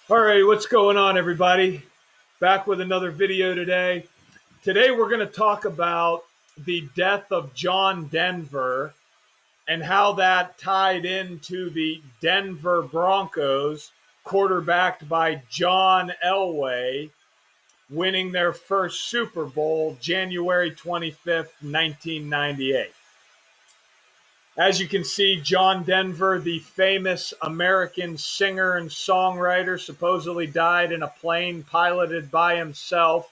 All right, what's going on, everybody? Back with another video today. Today, we're going to talk about the death of John Denver and how that tied into the Denver Broncos, quarterbacked by John Elway, winning their first Super Bowl January 25th, 1998. As you can see, John Denver, the famous American singer and songwriter, supposedly died in a plane piloted by himself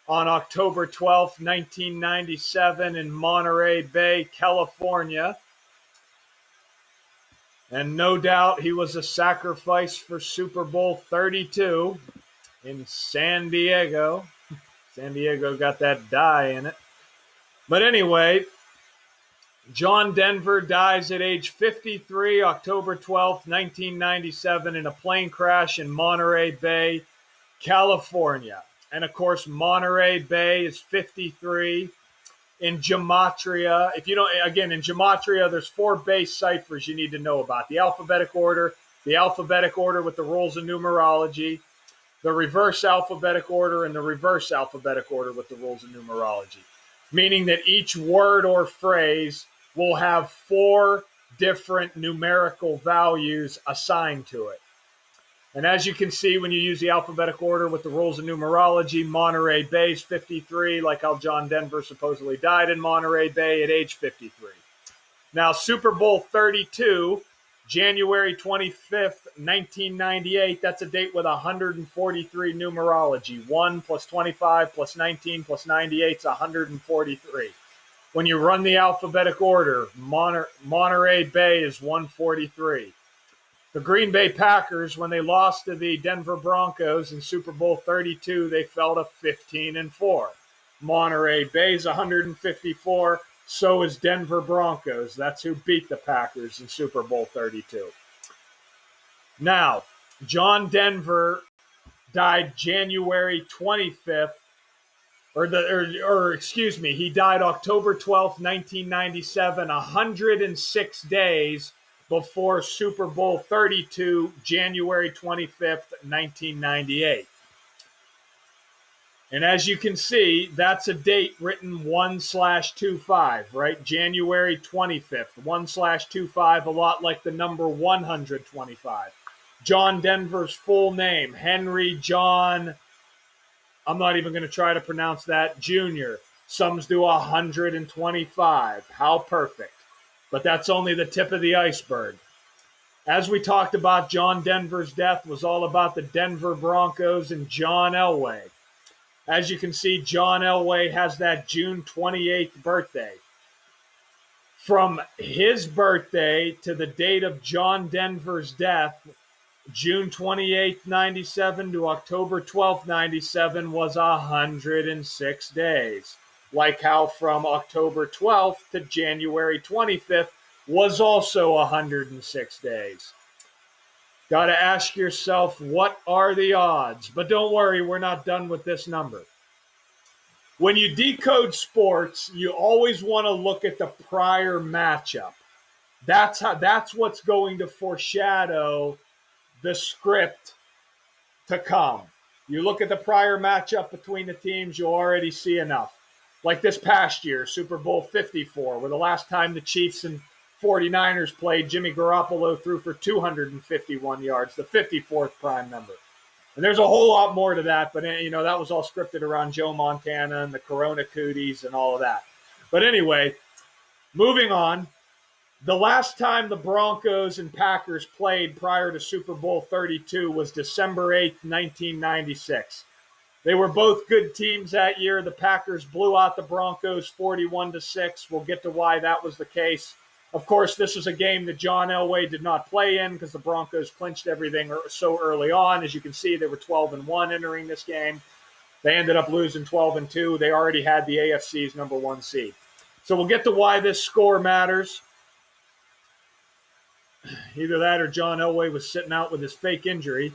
on October 12th, 1997 in Monterey Bay, California. And no doubt he was a sacrifice for Super Bowl 32 in San Diego. San Diego got that dye in it. But anyway, John Denver dies at age 53, October 12th, 1997, in a plane crash in Monterey Bay, California. And of course, Monterey Bay is 53. In Gematria, if you don't, again, in Gematria, there's 4 base ciphers you need to know about: the alphabetic order with the rules of numerology, the reverse alphabetic order, and the reverse alphabetic order with the rules of numerology. Meaning that each word or phrase will have 4 different numerical values assigned to it. And as you can see, when you use the alphabetic order with the rules of numerology, Monterey Bay is 53, like how John Denver supposedly died in Monterey Bay at age 53. Now, Super Bowl 32, January 25th, 1998, that's a date with 143 numerology. 1 plus 25 plus 19 plus 98 is 143. When you run the alphabetic order, Monterey Bay is 143. The Green Bay Packers, when they lost to the Denver Broncos in Super Bowl 32, they fell to 15-4. Monterey Bay is 154. So is Denver Broncos. That's who beat the Packers in Super Bowl 32. Now, John Denver died January 25th, he died October 12th, 1997, 106 days before Super Bowl 32, January 25th, 1998. And as you can see, that's a date written 1/25, right? January 25th, 1/25, a lot like the number 125. John Denver's full name, Henry John, I'm not even going to try to pronounce that, Jr. Sums to 125. How perfect. But that's only the tip of the iceberg. As we talked about, John Denver's death was all about the Denver Broncos and John Elway. As you can see, John Elway has that June 28th birthday. From his birthday to the date of John Denver's death, June 28th, 97 to October 12th, 97 was 106 days. Like how from October 12th to January 25th was also 106 days. Got to ask yourself, what are the odds? But don't worry, we're not done with this number. When you decode sports, you always want to look at the prior matchup. That's what's going to foreshadow the script to come. You look at the prior matchup between the teams, you'll already see enough. Like this past year, Super Bowl 54, where the last time the Chiefs and 49ers played, Jimmy Garoppolo threw for 251 yards, the 54th prime number. And there's a whole lot more to that, but that was all scripted around Joe Montana and the Corona Cooties and all of that. But anyway, moving on. The last time the Broncos and Packers played prior to Super Bowl 32 was December 8th, 1996. They were both good teams that year. The Packers blew out the Broncos 41-6. We'll get to why that was the case. Of course, this was a game that John Elway did not play in because the Broncos clinched everything so early on. As you can see, they were 12-1 entering this game. They ended up losing 12-2. They already had the AFC's number 1 seed. So we'll get to why this score matters. Either that or John Elway was sitting out with his fake injury.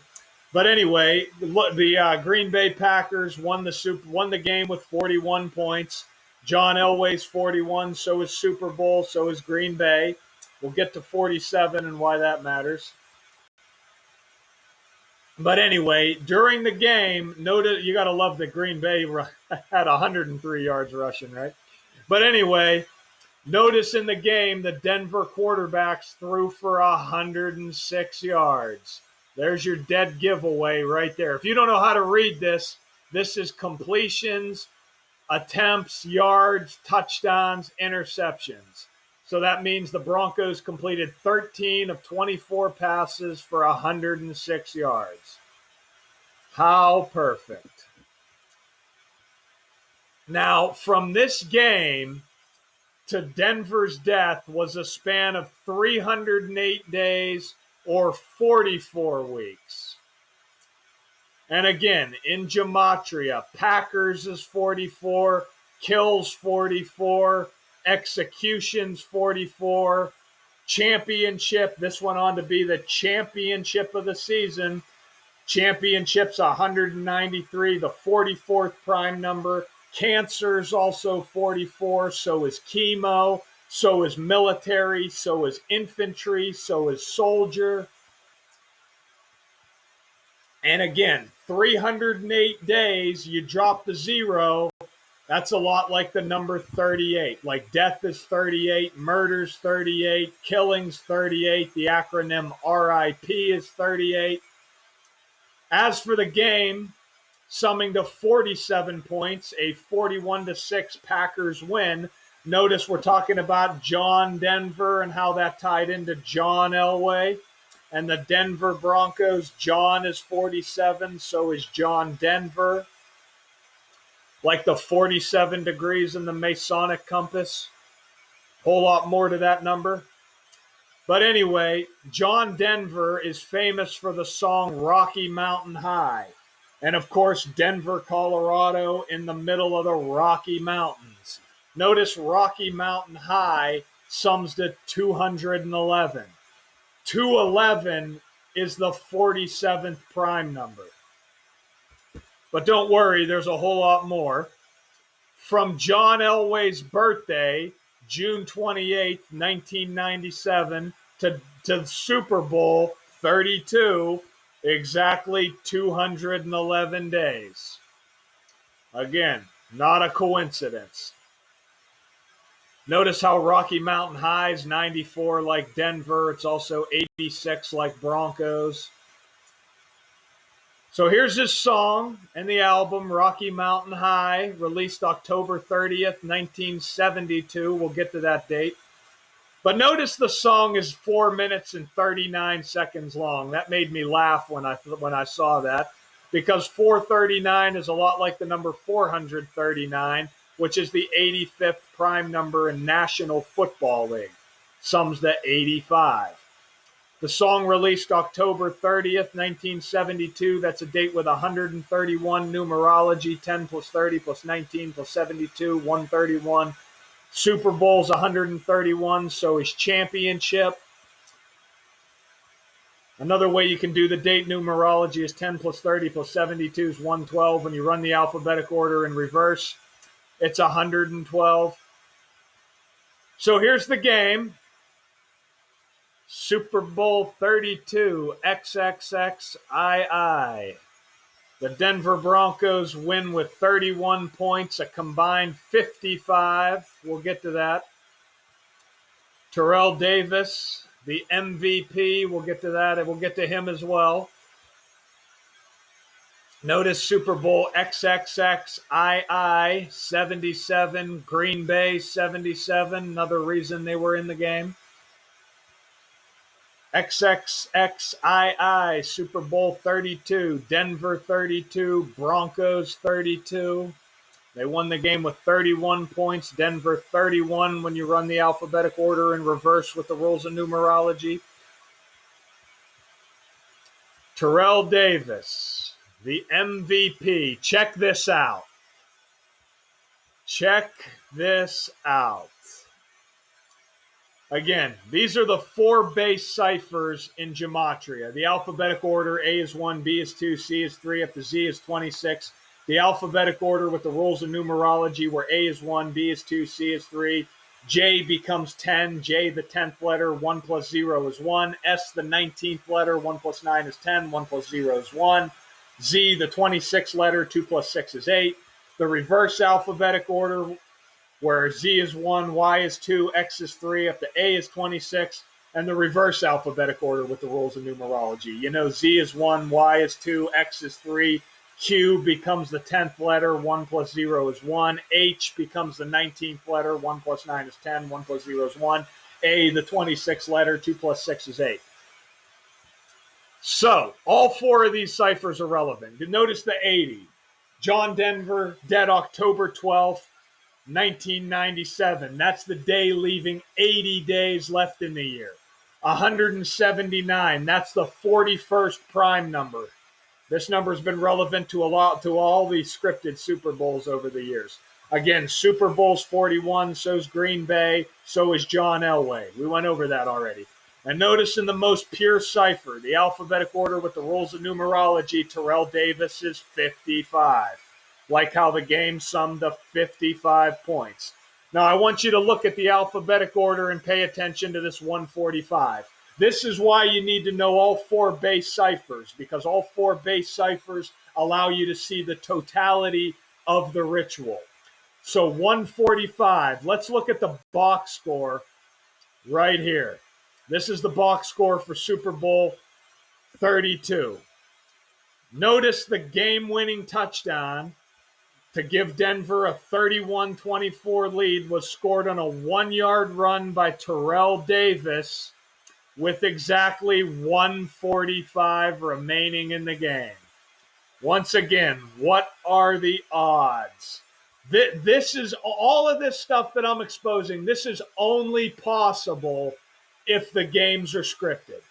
But anyway, the Green Bay Packers won the game with 41 points. John Elway's 41, so is Super Bowl, so is Green Bay. We'll get to 47 and why that matters. But anyway, during the game, notice you got to love that Green Bay had 103 yards rushing, right? But anyway, notice in the game the Denver quarterbacks threw for 106 yards. There's your dead giveaway right there. If you don't know how to read this, this is completions, attempts, yards, touchdowns, interceptions. So that means the Broncos completed 13 of 24 passes for 106 yards. How perfect. Now, from this game to Denver's death was a span of 308 days or 44 weeks. And again, in Gematria, Packers is 44, kills 44, executions 44, championship. This went on to be the championship of the season. Championship's 193, the 44th prime number. Cancer's also 44, so is chemo, so is military, so is infantry, so is soldier. And again, 308 days, you drop the zero. That's a lot like the number 38. Like death is 38, murder's 38, killing's 38, the acronym RIP is 38. As for the game, summing to 47 points, a 41-6 Packers win. Notice we're talking about John Denver and how that tied into John Elway. And the Denver Broncos, John is 47, so is John Denver. Like the 47 degrees in the Masonic compass. Whole lot more to that number. But anyway, John Denver is famous for the song Rocky Mountain High. And of course, Denver, Colorado, in the middle of the Rocky Mountains. Notice Rocky Mountain High sums to 211. 211 is the 47th prime number. But don't worry, there's a whole lot more. From John Elway's birthday, June 28th, 1997, to Super Bowl 32, exactly 211 days. Again, not a coincidence. Notice how Rocky Mountain High is 94 like Denver. It's also 86 like Broncos. So here's his song and the album, Rocky Mountain High, released October 30th, 1972. We'll get to that date. But notice the song is 4 minutes and 39 seconds long. That made me laugh when I saw that, because 439 is a lot like the number 439, which is the 85th prime number in National Football League. Sums to 85. The song released October 30th, 1972. That's a date with 131 numerology, 10 plus 30 plus 19 plus 72, 131. Super Bowl's 131, so is championship. Another way you can do the date numerology is 10 plus 30 plus 72 is 112. When you run the alphabetic order in reverse, it's 112. So here's the game. Super Bowl 32, XXXII. The Denver Broncos win with 31 points, a combined 55. We'll get to that. Terrell Davis, the MVP. We'll get to that, and we'll get to him as well. Notice Super Bowl XXXII, 77. Green Bay, 77. Another reason they were in the game. XXXII, Super Bowl 32, Denver 32, Broncos 32. They won the game with 31 points, Denver 31 when you run the alphabetic order in reverse with the rules of numerology. Terrell Davis, the MVP. Check this out. Check this out. Again, these are the 4 base ciphers in Gematria. The alphabetic order, A is 1, B is 2, C is 3, up to Z is 26. The alphabetic order with the rules of numerology where A is 1, B is 2, C is 3, J becomes 10. J, the 10th letter, 1 plus 0 is 1. S, the 19th letter, 1 plus 9 is 10. 1 plus 0 is 1. Z, the 26th letter, 2 plus 6 is 8. The reverse alphabetic order, where Z is 1, Y is 2, X is 3, up to A is 26, and the reverse alphabetic order with the rules of numerology. You know, Z is 1, Y is 2, X is 3, Q becomes the 10th letter, 1 plus 0 is 1. H becomes the 19th letter, 1 plus 9 is 10, 1 plus 0 is 1. A, the 26th letter, 2 plus 6 is 8. So, all four of these ciphers are relevant. Notice the 80. John Denver, dead October 12th, 1997. That's the day leaving 80 days left in the year. 179. That's the 41st prime number. This number has been relevant to all the scripted Super Bowls over the years. Again, Super Bowl's 41, so's Green Bay, so is John Elway. We went over that already. And notice in the most pure cipher, the alphabetic order with the rules of numerology, Terrell Davis is 55. Like how the game summed to 55 points. Now, I want you to look at the alphabetic order and pay attention to this 145. This is why you need to know all four base ciphers, because all four base ciphers allow you to see the totality of the ritual. So 145, let's look at the box score right here. This is the box score for Super Bowl 32. Notice the game-winning touchdown to give Denver a 31-24 lead was scored on a 1-yard run by Terrell Davis with exactly 145 remaining in the game. Once again, what are the odds? This is all of this stuff that I'm exposing. This is only possible if the games are scripted.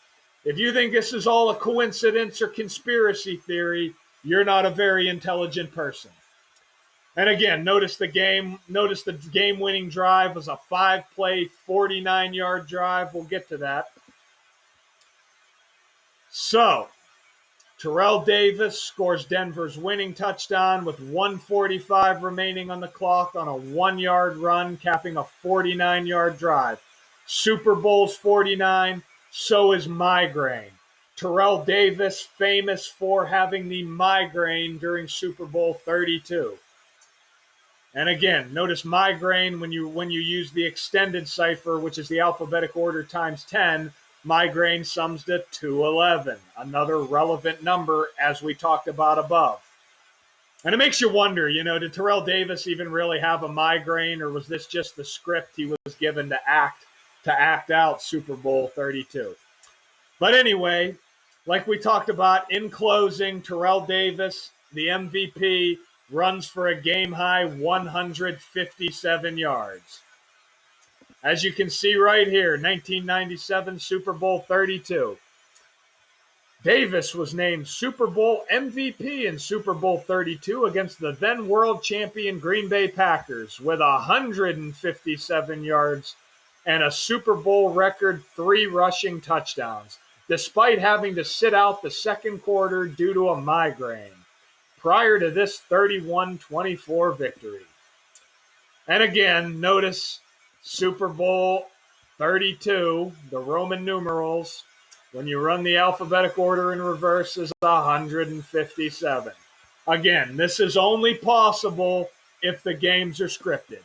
If you think this is all a coincidence or conspiracy theory, you're not a very intelligent person. And again, notice the game-winning drive was a 5-play, 49-yard drive. We'll get to that. So, Terrell Davis scores Denver's winning touchdown with 1:45 remaining on the clock on a 1-yard run, capping a 49-yard drive. Super Bowl's 49, so is migraine. Terrell Davis, famous for having the migraine during Super Bowl 32. And again, notice migraine when you use the extended cipher, which is the alphabetic order times 10, migraine sums to 211, another relevant number as we talked about above. And it makes you wonder, did Terrell Davis even really have a migraine, or was this just the script he was given to act out Super Bowl 32? But anyway, like we talked about, in closing, Terrell Davis, the MVP, runs for a game-high 157 yards. As you can see right here, 1997 Super Bowl 32. Davis was named Super Bowl MVP in Super Bowl 32 against the then world champion Green Bay Packers with 157 yards and a Super Bowl record 3 rushing touchdowns, despite having to sit out the second quarter due to a migraine prior to this 31-24 victory. And again, notice Super Bowl 32, the Roman numerals, when you run the alphabetic order in reverse, is 157. Again, this is only possible if the games are scripted.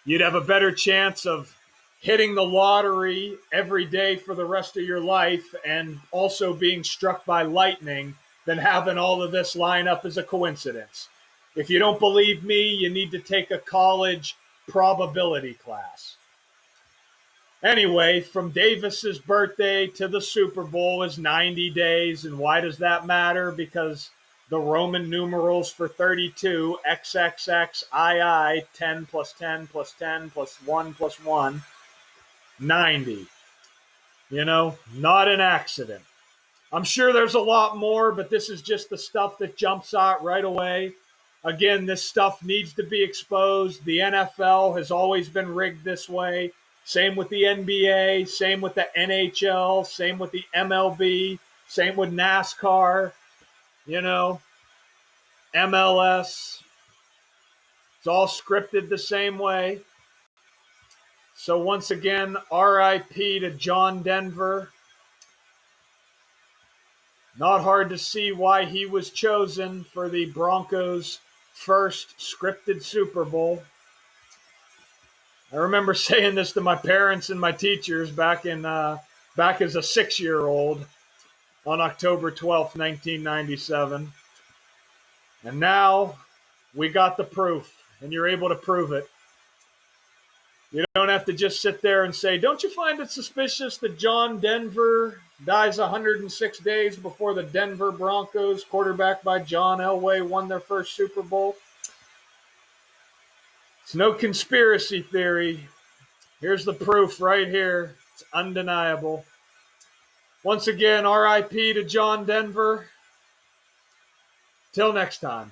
You'd have a better chance of hitting the lottery every day for the rest of your life and also being struck by lightning than having all of this line up as a coincidence. If you don't believe me, you need to take a college probability class. Anyway, from Davis's birthday to the Super Bowl is 90 days. And why does that matter? Because the Roman numerals for 32, XXXII, 10 plus 10 plus 10 plus 1 plus 1, 90. Not an accident. I'm sure there's a lot more, but this is just the stuff that jumps out right away. Again, this stuff needs to be exposed. The NFL has always been rigged this way. Same with the NBA, same with the NHL, same with the MLB, same with NASCAR, MLS. It's all scripted the same way. So once again, RIP to John Denver. Not hard to see why he was chosen for the Broncos' first scripted Super Bowl. I remember saying this to my parents and my teachers back as a 6-year-old on October 12th, 1997. And now we got the proof, and you're able to prove it. You don't have to just sit there and say, don't you find it suspicious that John Denver dies 106 days before the Denver Broncos, quarterbacked by John Elway, won their first Super Bowl? It's no conspiracy theory. Here's the proof right here. It's undeniable. Once again, RIP to John Denver. Till next time.